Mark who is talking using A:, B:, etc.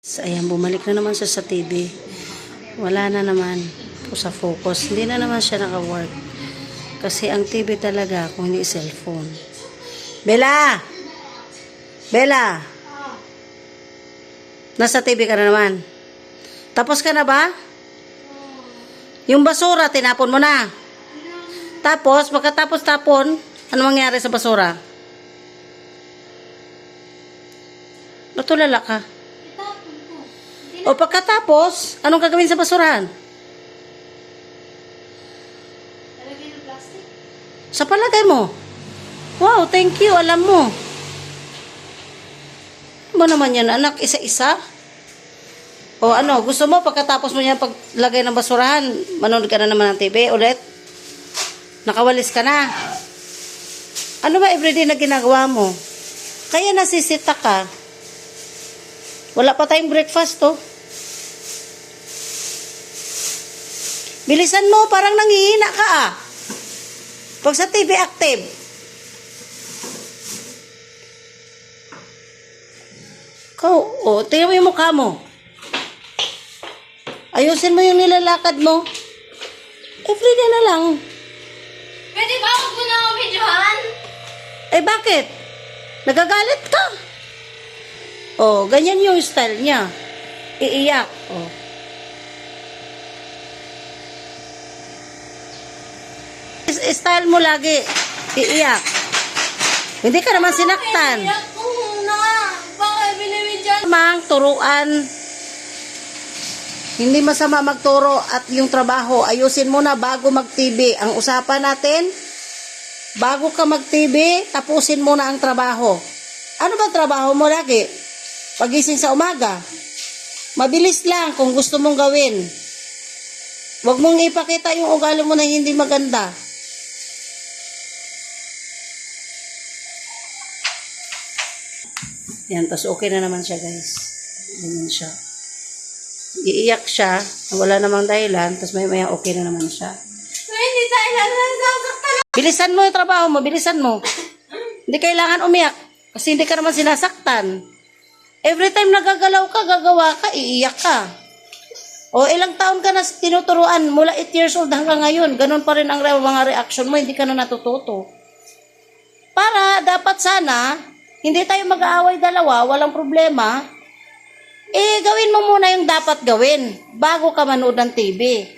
A: So, ayan, bumalik na naman siya sa TV. Wala na naman po sa focus. Hindi na naman siya naka-work. Kasi ang TV talaga, kung hindi cellphone. Bella! Bella! Nasa TV ka na naman. Tapos ka na ba? Yung basura, tinapon mo na. Tapos, pagkatapos tapon, ano mangyari sa basura? Natulala ka. O pagkatapos, anong gagawin sa basurahan?
B: Talagay ng plastic.
A: Sa palagay mo. Wow, thank you, alam mo. Ano naman yan, anak, isa-isa? O ano, gusto mo pagkatapos mo yan paglagay ng basurahan, manood ka na naman ng TV ulit? Nakawalis ka na. Ano ba everyday na ginagawa mo? Kaya nasisita ka. Wala pa tayong breakfast, to. Bilisan mo, parang nanghihina ka, ah. Pag sa TV active. Tingnan mo yung mukha mo. Ayusin mo yung nilalakad mo. Everyday na lang.
B: Pwede ba ako po na videohan?
A: Eh, bakit? Nagagalit ka. Ganyan yung style niya. Iiyak. Style mo lagi. Iiyak. Hindi ka naman sinaktan.
B: Iyak ko na. Bakit binibidyohan?
A: Mang turuan. Hindi masama magturo at yung trabaho, ayusin mo na bago mag-TV. Ang usapan natin, bago ka mag-TV, tapusin mo na ang trabaho. Ano ba trabaho mo lagi? Pagising sa umaga. Mabilis lang kung gusto mong gawin. Huwag mong ipakita yung ugali mo na hindi maganda. Yan, tas okay na naman siya, guys. Ganyan siya. Iiyak siya, wala namang dahilan, tas may okay na naman siya.
B: Hindi tayo nasasaktan.
A: Bilisan mo yung trabaho mo, bilisan mo. Hindi kailangan umiyak, kasi hindi ka naman sinasaktan. Every time nagagalaw ka, gagawa ka, iiyak ka. Ilang taon ka na tinuturuan, mula 8 years old hanggang ngayon, ganun pa rin ang mga reaction mo, hindi ka na natututo. Para dapat sana, hindi tayo mag-aaway dalawa, walang problema, gawin mo muna yung dapat gawin bago ka manood ng TV.